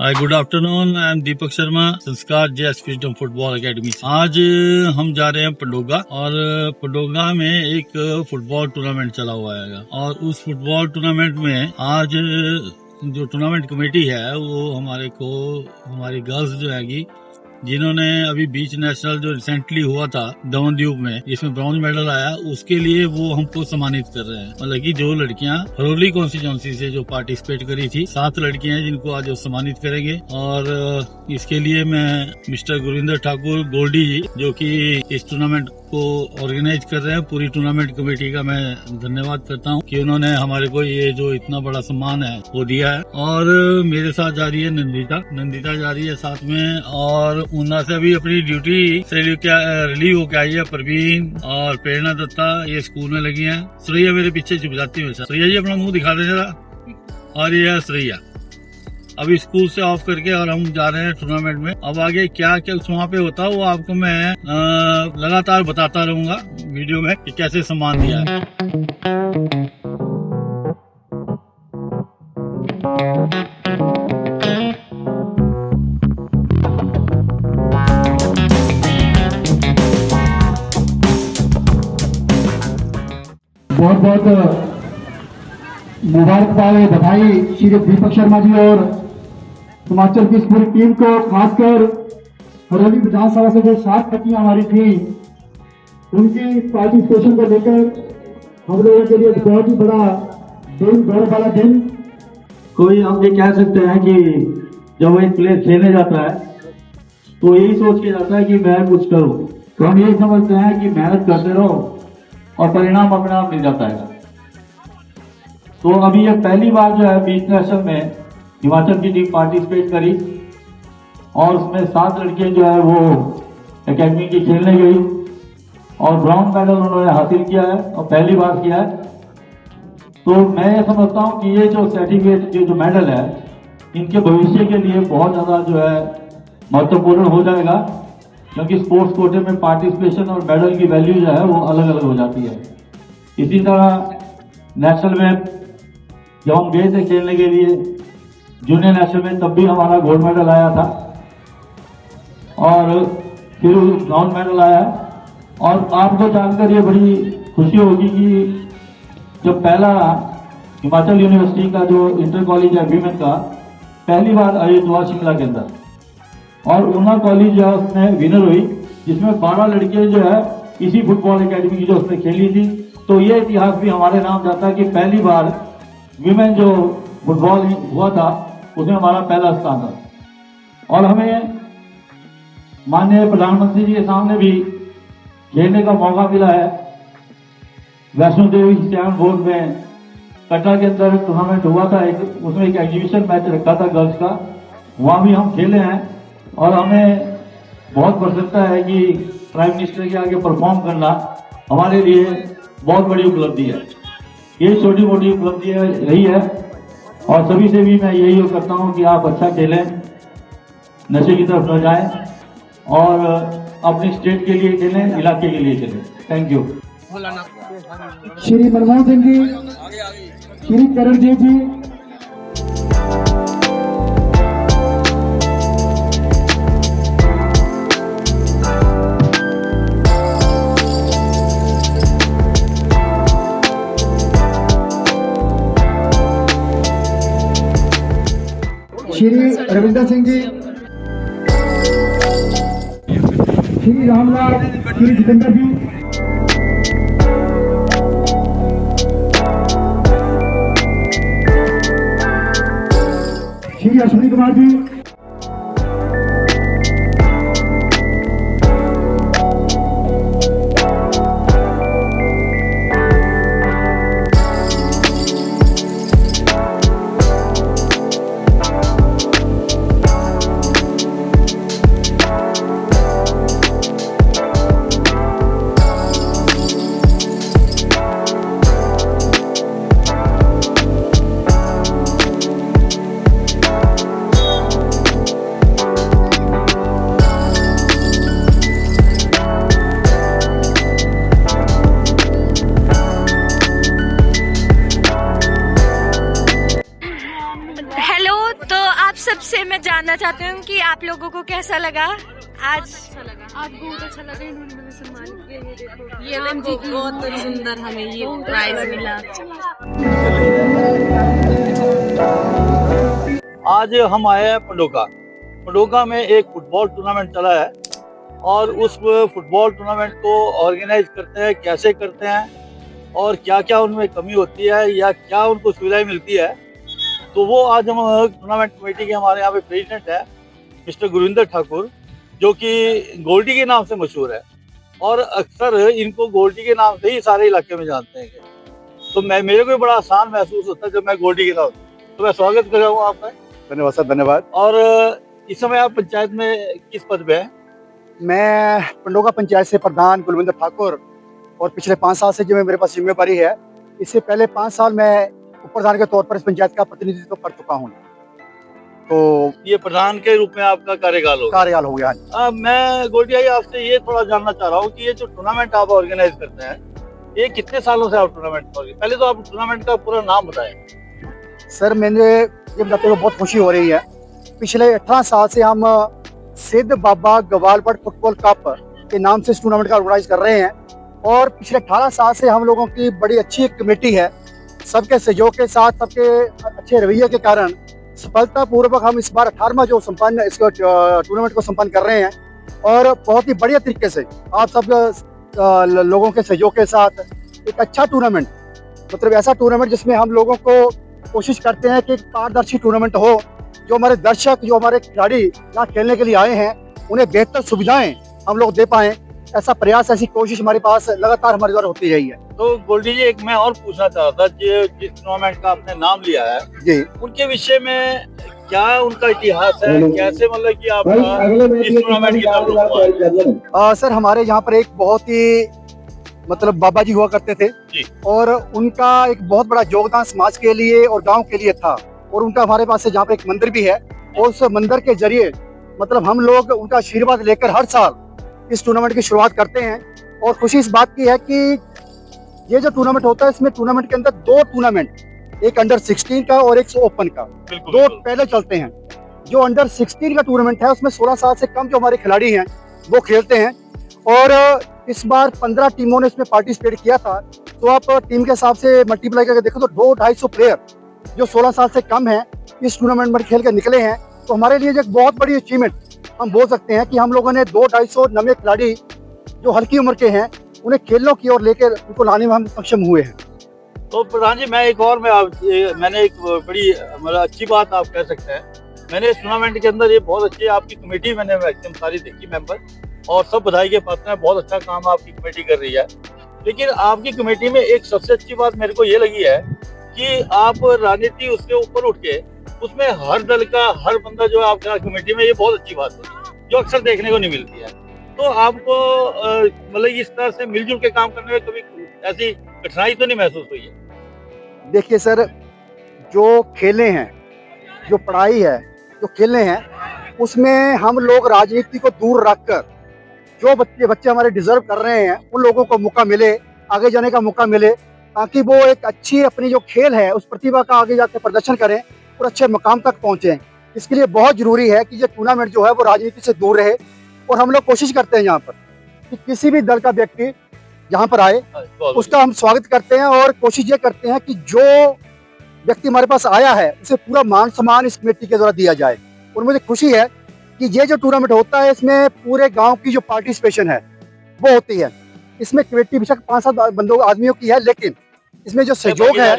Good afternoon, I am Deepak Sharma, संस्कार JS wisdom football academy. आज हम जा रहे हैं पंडोगा और पंडोगा में एक फुटबॉल टूर्नामेंट चला हुआ है और उस फुटबॉल टूर्नामेंट में आज जो टूर्नामेंट कमेटी है वो हमारी गर्ल्स जो हैगी जिन्होंने अभी बीच नेशनल जो रिसेंटली हुआ था दमनदीप में इसमें ब्रॉन्ज मेडल आया, उसके लिए वो हमको सम्मानित कर रहे हैं। मतलब कि जो लड़कियां हरोली कॉन्स्टिट्यूंसी से जो पार्टिसिपेट करी थी, 7 लड़कियां हैं जिनको आज वो सम्मानित करेंगे। और इसके लिए मैं मिस्टर गुरिंदर ठाकुर गोल्डी जी जो कि इस टूर्नामेंट को ऑर्गेनाइज कर रहे हैं, पूरी टूर्नामेंट कमेटी का मैं धन्यवाद करता हूं कि उन्होंने हमारे को ये जो इतना बड़ा सम्मान है वो दिया है। और मेरे साथ जा रही है नंदिता जा रही है साथ में, और उन्ना से अभी अपनी ड्यूटी से रिलीव होकर आई है परवीन और प्रेरणा दत्ता, ये स्कूल में लगी हैं। श्रेया मेरे पीछे चुप जाती है। श्रेया जी अपना मुंह दिखा दे जरा। और ये है श्रेया, अभी स्कूल से ऑफ करके और हम जा रहे हैं टूर्नामेंट में। अब आगे क्या क्या वहाँ पे होता है वो आपको मैं लगातार बताता रहूंगा वीडियो में कि कैसे सम्मान दिया है। बहुत बहुत मुबारकबाद, बधाई श्री दीपक शर्मा जी और हिमाचल की इस पूरी टीम को, खासकर हरोली विधानसभा से जो 7 बच्चियां हमारी थी उनकी पार्टिसिपेशन को लेकर हम लोगों के लिए बहुत ही बड़ा दिन, गौरव वाला दिन। कोई हम ये कह सकते हैं कि जब एक प्लेयर खेलने जाता है तो यही सोच के जाता है कि मैं कुछ करूं, तो हम यही समझते हैं कि मेहनत करते रहो और परिणाम अपने आप मिल जाता है। तो अभी ये पहली बार जो है बीच नेशनल में हिमाचल की टीम पार्टिसिपेट करी और उसमें 7 लड़कियां जो है वो एकेडमी की खेलने गई और ब्राउन मेडल उन्होंने हासिल किया है और पहली बार किया है। तो मैं ये समझता हूँ कि ये जो सर्टिफिकेट जो मेडल है इनके भविष्य के लिए बहुत ज़्यादा जो है महत्वपूर्ण हो जाएगा, क्योंकि स्पोर्ट्स कोटे में पार्टिसिपेशन और मेडल की वैल्यू जो है वो अलग अलग हो जाती है। इसी तरह नेशनल में जब हम गए थे खेलने के लिए जूनियर नेशनल में, तब भी हमारा गोल्ड मेडल आया था और फिर ब्राउन मेडल आया। और आपको जानकर ये बड़ी खुशी होगी कि जब पहला हिमाचल यूनिवर्सिटी का जो इंटर कॉलेज है वीमेन का पहली बार आयोजित हुआ शिमला के अंदर, और ऊना कॉलेज जो है उसमें विनर हुई, जिसमें 12 लड़कियां जो है इसी फुटबॉल एकेडमी की जो उसने खेली थी। तो ये इतिहास भी हमारे नाम जाता है कि पहली बार विमेन जो फुटबॉल हुआ था उसमें हमारा पहला स्थान था। और हमें माननीय प्रधानमंत्री जी के सामने भी खेलने का मौका मिला है। वैष्णो देवी स्टैंड बोर्ड में कटरा के अंदर टूर्नामेंट हुआ था, उसमें एक एग्जीबिशन मैच रखा था गर्ल्स का, वहाँ भी हम खेले हैं। और हमें बहुत प्रसन्नता है कि प्राइम मिनिस्टर के आगे परफॉर्म करना हमारे लिए बहुत बड़ी उपलब्धि है। ये छोटी मोटी उपलब्धि रही है और सभी से भी मैं यही करता हूँ कि आप अच्छा खेलें, नशे की तरफ न जाएं और अपनी स्टेट के लिए खेलें, इलाके के लिए खेलें। Thank you. श्री मनमोहन सिंह जी, श्री करणजीत जी, श्री रविंदर सिंह जी, श्री रामलाल, श्री जितेंद्र जी, श्री अश्विनी कुमार जी, आपसे मैं जानना चाहती हूँ कि आप लोगों को कैसा लगा आज? अच्छा लगा, आज बहुत अच्छा लगा, इन्होंने मुझे सम्मान किया। ये देखो बहुत सुंदर हमें ये प्राइज मिला। आज हम आए हैं पंडोगा। पंडोगा में एक फुटबॉल टूर्नामेंट चला है और उस फुटबॉल टूर्नामेंट को ऑर्गेनाइज करते हैं, कैसे करते हैं और क्या क्या उनमें कमी होती है या क्या उनको सुविधाएं मिलती है, तो वो आज हम टूर्नामेंट कमेटी के हमारे यहाँ पे प्रेसिडेंट है मिस्टर गुरविंदर ठाकुर, जो कि गोल्डी के नाम से मशहूर है और अक्सर इनको गोल्डी के नाम से ही सारे इलाके में जानते हैं। तो मेरे को बड़ा आसान महसूस होता है जब मैं गोल्डी के नाम, तो मैं स्वागत कर रहा हूँ आपका। धन्यवाद सर, धन्यवाद। और इस समय आप पंचायत में किस पद पे हैं? मैं पंडोगा पंचायत से प्रधान गुरविंदर ठाकुर और पिछले 5 साल से जो मेरे पास जिम्मेवारी है, इससे पहले 5 साल मैं उप प्रधान के तौर पर इस पंचायत का प्रतिनिधित्व कर चुका हूँ। तो ये प्रधान के रूप में आपका कार्यकाल हो गया। मैं गोल्डी भाई आपसे ये थोड़ा जानना चाह रहा हूँ कि ये जो टूर्नामेंट आप ऑर्गेनाइज करते हैं, ये कितने सालों से आप टूर्नामेंट, पहले तो आप टूर्नामेंट का पूरा नाम बताएं। सर, मैंने ये बताते हुए बहुत खुशी हो रही है। पिछले 18 साल से हम सिद्ध बाबा गवालपट फुटबॉल कप के नाम से इस टूर्नामेंट का ऑर्गेनाइज कर रहे हैं और पिछले 18 साल से हम लोगों की बड़ी अच्छी एक कमेटी है। सबके सहयोग के साथ, सबके अच्छे रवैये के कारण सफलतापूर्वक हम इस बार 18वां जो संपन्न इसको टूर्नामेंट को संपन्न कर रहे हैं और बहुत ही बढ़िया तरीके से आप सब लोगों के सहयोग के साथ एक अच्छा टूर्नामेंट, मतलब ऐसा टूर्नामेंट जिसमें हम लोगों को कोशिश करते हैं कि एक पारदर्शी टूर्नामेंट हो, जो हमारे दर्शक, जो हमारे खिलाड़ी यहाँ खेलने के लिए आए हैं, उन्हें बेहतर सुविधाएं हम लोग दे पाएं। ऐसा प्रयास, ऐसी कोशिश हमारे पास लगातार हमारे द्वारा होती रही है। तो गोल्डी जी, एक मैं और पूछना चाह रहा था, जिस टूर्नामेंट का आपने नाम लिया है जी, उनके विषय में क्या उनका इतिहास है, कैसे मतलब कि आपका इस टूर्नामेंट की तरफ? सर, हमारे यहाँ पर एक बहुत ही मतलब बाबा जी हुआ करते थे जी। और उनका एक बहुत बड़ा योगदान समाज के लिए और गांव के लिए था और उनका हमारे पास से जहाँ पर एक मंदिर भी है और उस मंदिर के जरिए मतलब हम लोग उनका आशीर्वाद लेकर हर साल इस टूर्नामेंट की शुरुआत करते हैं। और खुशी इस बात की है कि ये जो टूर्नामेंट होता है, इसमें टूर्नामेंट के अंदर 2 टूर्नामेंट, एक अंडर 16 का और एक ओपन का, 2 पहले चलते हैं। जो अंडर 16 का टूर्नामेंट है उसमें 16 साल से कम जो हमारे खिलाड़ी हैं वो खेलते हैं और इस बार 15 टीमों ने इसमें पार्टिसिपेट किया था। तो आप टीम के हिसाब से मल्टीप्लाई करके देखो तो 200-250 प्लेयर जो 16 साल से कम है इस टूर्नामेंट में खेल कर निकले हैं। तो हमारे लिए एक बहुत बड़ी अचीवमेंट हम बोल सकते हैं कि हम लोगों ने 200-250 नवे खिलाड़ी जो हल्की उम्र के हैं उन्हें खेलों की ओर लेकर उनको लाने में हम सक्षम हुए हैं। तो प्रधान जी, मैं एक और मैंने एक बड़ी मतलब अच्छी बात आप कह सकते हैं, मैंने इस टूर्नामेंट के अंदर ये बहुत अच्छी आपकी कमेटी मैंने मैक्सिमम सारी देखी मेंबर, और सब बधाई के पात्र हैं, बहुत अच्छा काम आपकी कमेटी कर रही है। लेकिन आपकी कमेटी में एक सबसे अच्छी बात मेरे को ये लगी है कि आप राजनीति उसके ऊपर उठ के उसमें हर दल का हर बंदा जो है आपका कमेटी में, ये बहुत अच्छी बात है जो अक्सर देखने को नहीं मिलती है। तो आपको मतलब इस तरह से मिलजुल के काम करने में कभी ऐसी कठिनाई तो नहीं महसूस हुई है? देखिए सर, जो खेले हैं, जो पढ़ाई है, जो खेले हैं, उसमें हम लोग राजनीति को दूर रखकर जो बच्चे हमारे डिजर्व कर रहे हैं उन लोगों को मौका मिले, आगे जाने का मौका मिले, ताकि वो एक अच्छी अपनी जो खेल है उस प्रतिभा का आगे जाकर प्रदर्शन करें और अच्छे मकाम तक पहुंचे। इसके लिए बहुत जरूरी है कि ये टूर्नामेंट जो है वो राजनीति से दूर रहे और हम लोग कोशिश करते हैं यहाँ पर कि किसी भी दल का व्यक्ति यहाँ पर आए उसका हम स्वागत करते हैं और कोशिश ये करते हैं कि जो व्यक्ति हमारे पास आया है उसे पूरा मान सम्मान इस कमेटी के द्वारा दिया जाए। और मुझे खुशी है कि ये जो टूर्नामेंट होता है इसमें पूरे गांव की जो पार्टिसिपेशन है वो होती है। इसमें कमेटी बेशक 5-7 बंदों आदमियों की है, लेकिन इसमें जो सहयोग है,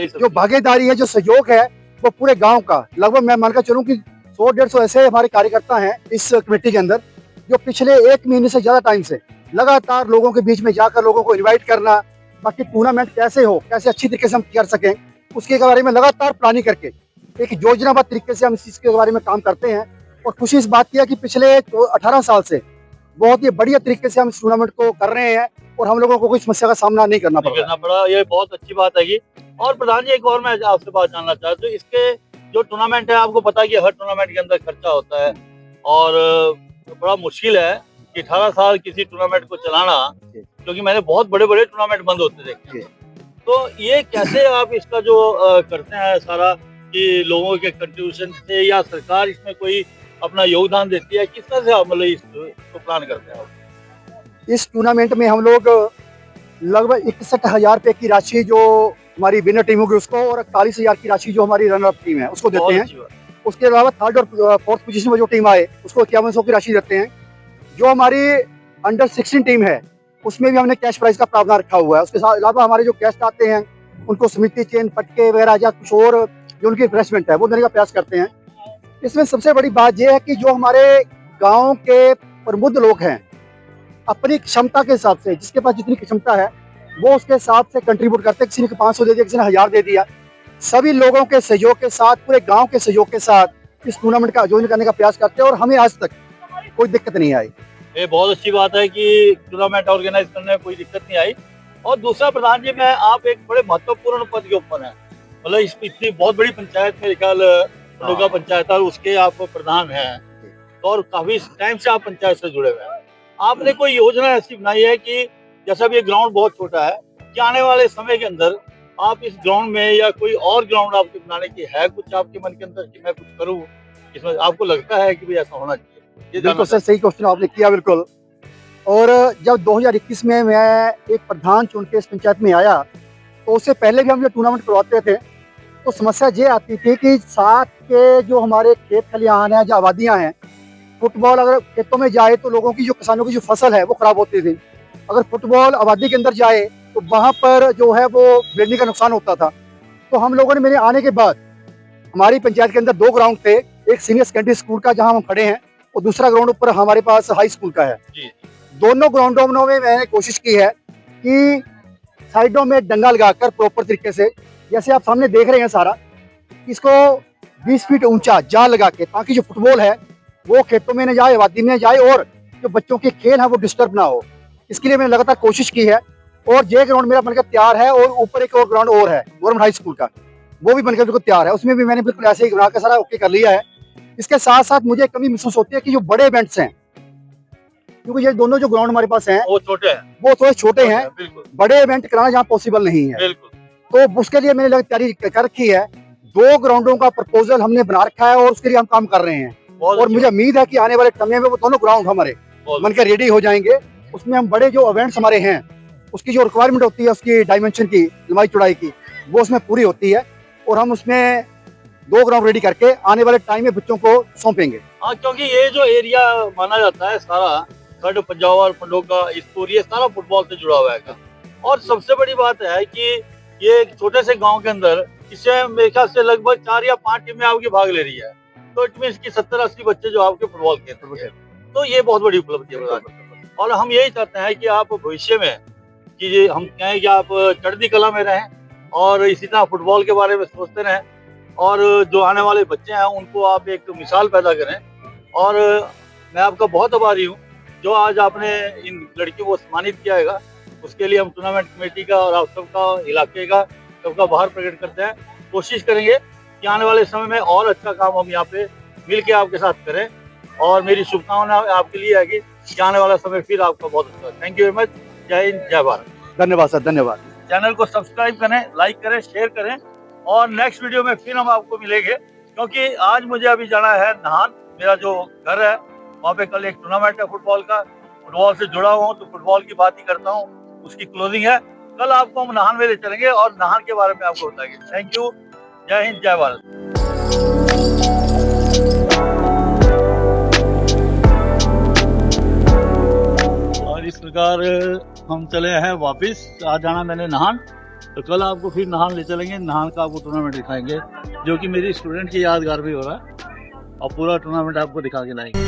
जो भागीदारी है, जो सहयोग है, वो पूरे गांव का लगभग मैं मानकर चलूं कि 100-150 ऐसे हमारे कार्यकर्ता हैं इस कमेटी के अंदर, जो पिछले 1 महीने से ज्यादा टाइम से लगातार लोगों के बीच में जाकर लोगों को इनवाइट करना, बाकी टूर्नामेंट कैसे हो, कैसे अच्छी तरीके से हम कर सकें, उसके बारे में लगातार प्लानिंग करके एक योजनाबद्ध तरीके से हम इस चीज के बारे में काम करते हैं। और खुशी इस बात की है कि पिछले 18 साल से बहुत ही बढ़िया तरीके से हम इस टूर्नामेंट को कर रहे हैं और हम लोगों को कोई समस्या का सामना नहीं करना पड़ा। ये बहुत अच्छी बात है। और प्रधान जी, एक और मैं आपसे बात जानना चाहता हूँ, इसके जो टूर्नामेंट है, आपको पता है कि हर टूर्नामेंट के अंदर खर्चा होता है और बड़ा मुश्किल है कि 18 साल किसी टूर्नामेंट को चलाना, क्योंकि मैंने बहुत बड़े बड़े टूर्नामेंट बंद होते देखे। तो ये कैसे आप इसका जो करते हैं सारा कि लोगों के कंट्रीब्यूशन से या सरकार इसमें कोई अपना योगदान देती है? किस तरह से आप मतलब इसको प्लान करते हैं आप? इस टूर्नामेंट में हम लोग लगभग 61,000 रुपये की राशि जो हमारी विनर टीम होगी उसको, और 41,000 की राशि जो हमारी रनर अप टीम है उसको देते बहुत हैं। अच्छी बात। उसके अलावा थर्ड और फोर्थ पोजीशन में जो टीम आए उसको 5100 की राशि देते हैं। जो हमारी अंडर 16 टीम है उसमें भी हमने कैश प्राइज का प्रावधान रखा हुआ है। उसके साथ अलावा हमारे जो गेस्ट आते हैं उनको स्मृति चेन, पटके वगैरह या कुछ और जो उनकी रिफ्रेशमेंट है वो देने का प्रयास करते हैं। इसमें सबसे बड़ी बात यह है कि जो हमारे गाँव के प्रबुद्ध लोग हैं अपनी क्षमता के हिसाब से, जिसके पास जितनी क्षमता है वो उसके हिसाब से कंट्रीब्यूट करते हैं। किसी ने 500 दे दिया, किसी ने 1000 दे दिया। सभी लोगों के सहयोग के साथ, पूरे गांव के सहयोग के साथ इस टूर्नामेंट का आयोजन करने का प्रयास करते हैं और हमें आज तक कोई दिक्कत नहीं आई। ये बहुत अच्छी बात है कि टूर्नामेंट ऑर्गेनाइज करने में कोई दिक्कत नहीं आई। और दूसरा, प्रधान जी, मैं आप एक बड़े महत्वपूर्ण पद के ऊपर हैं, मतलब इस इतनी बहुत बड़ी पंचायत मेरे ख्याल पडोगा पंचायत और उसके आप प्रधान हैं और काफी टाइम से आप पंचायत से जुड़े हुए हैं। आपने कोई योजना ऐसी बनाई है कि जैसा भी ये ग्राउंड बहुत छोटा है कि आने वाले समय के अंदर आप इस ग्राउंड में या कोई और ग्राउंड आपके बनाने की है कुछ आपके मन के अंदर कि मैं कुछ करूं, इसमें आपको लगता है कि भी ऐसा होना चाहिए? ये बिल्कुल सर, सही क्वेश्चन आपने किया बिल्कुल। और जब 2021 में मैं एक प्रधान चुन के इस पंचायत में आया तो उससे पहले भी हम जो टूर्नामेंट करवाते थे तो समस्या ये आती थी कि साथ के जो हमारे खेत खलिहान हैं, जो आबादियाँ हैं, फुटबॉल अगर खेतों में जाए तो लोगों की जो किसानों की जो फसल है वो खराब होती थी। अगर फुटबॉल आबादी के अंदर जाए तो वहाँ पर जो है वो बिजली का नुकसान होता था। तो हम लोगों ने, मेरे आने के बाद हमारी पंचायत के अंदर 2 ग्राउंड थे, एक सीनियर सेकेंडरी स्कूल का जहाँ हम खड़े हैं और दूसरा ग्राउंड ऊपर हमारे पास हाई स्कूल का है। दोनों ग्राउंडों में मैंने कोशिश की है कि साइडों में डंगा लगाकर प्रॉपर तरीके से, जैसे आप सामने देख रहे हैं सारा, इसको 20 फीट ऊंचा जाल लगा के, ताकि जो फुटबॉल है वो खेतों में न जाए, आबादी में जाए और जो बच्चों के खेल है वो डिस्टर्ब ना हो। इसके लिए मैंने लगातार कोशिश की है और ये ग्राउंड मेरा बनकर तैयार है। और ऊपर एक और ग्राउंड और है गवर्नमेंट हाई स्कूल का, वो भी बनकर बिल्कुल तैयार है। उसमें भी मैंने बिल्कुल ऐसे ही बना के सारा ओके कर लिया है। इसके साथ साथ मुझे कमी महसूस होती है कि जो बड़े इवेंट्स हैं, क्योंकि ये दोनों जो ग्राउंड हमारे पास हैं वो छोटे हैं, वो थोड़े छोटे हैं, बिल्कुल बड़े इवेंट कराना जहाँ पॉसिबल नहीं है। बिल्कुल। तो उसके लिए मैंने तैयारी कर रखी है। 2 ग्राउंडों का प्रपोजल हमने बना रखा है और उसके लिए हम काम कर रहे हैं। और मुझे उम्मीद है कि आने वाले समय में वो दोनों ग्राउंड हमारे बनकर रेडी हो जाएंगे। उसमें हम बड़े जो इवेंट्स हमारे हैं उसकी जो रिक्वायरमेंट होती है, उसकी डायमेंशन की, लंबाई चौड़ाई की, वो उसमें पूरी होती है और हम उसमें 2 ग्राउंड रेडी करके आने वाले टाइम में बच्चों को सौंपेंगे। हाँ, क्योंकि ये जो एरिया माना जाता है सारा खड, पंजावर, पडोगा, इसपुर, ये सारा फुटबॉल से जुड़ा हुआ है। और सबसे बड़ी बात है कि ये एक छोटे से गांव के अंदर इससे मेरे ख्याल से लगभग 4 या 5 टीमें आपकी भाग ले रही है। तो इट मीन्स की 70-80 बच्चे जो आपके फुटबॉल खेलते हैं, तो ये बहुत बड़ी उपलब्धि है। और हम यही चाहते हैं कि आप भविष्य में, कि हम कहें कि आप चढ़ती कला में रहें और इसी तरह फुटबॉल के बारे में सोचते रहें और जो आने वाले बच्चे हैं उनको आप एक मिसाल पैदा करें। और मैं आपका बहुत आभारी हूँ जो आज आपने इन लड़कियों को सम्मानित किया है। उसके लिए हम टूर्नामेंट कमेटी का और आप सबका, इलाके का, सबका आभार प्रकट करते हैं। कोशिश करेंगे कि आने वाले समय में और अच्छा काम हम यहाँ पे मिल के आपके साथ करें। और मेरी शुभकामना आपके लिए है कि आने वाला समय फिर आपका बहुत अच्छा। Thank you very much. जय हिंद, जय भारत। धन्यवाद सर, धन्यवाद। चैनल को सब्सक्राइब करें, लाइक करें, शेयर करें और नेक्स्ट वीडियो में फिर हम आपको मिलेंगे। क्योंकि आज मुझे अभी जाना है नाहन, मेरा जो घर है वहाँ पे कल एक टूर्नामेंट है फुटबॉल का। फुटबॉल से जुड़ा हुआ हूँ तो फुटबॉल की बात ही करता हूँ, उसकी क्लोजिंग है। कल आपको हम नाहन में ले चलेंगे और नाहन के बारे में आपको बताएंगे। Thank you. जय हिंद, जय भारत। इस प्रकार हम चले हैं वापस। आज जाना मैंने नाहन, तो कल आपको फिर नाहन ले चलेंगे। नाहन का आपको टूर्नामेंट दिखाएंगे जो कि मेरी स्टूडेंट की यादगार भी हो रहा है और पूरा टूर्नामेंट आपको दिखा के लाएंगे।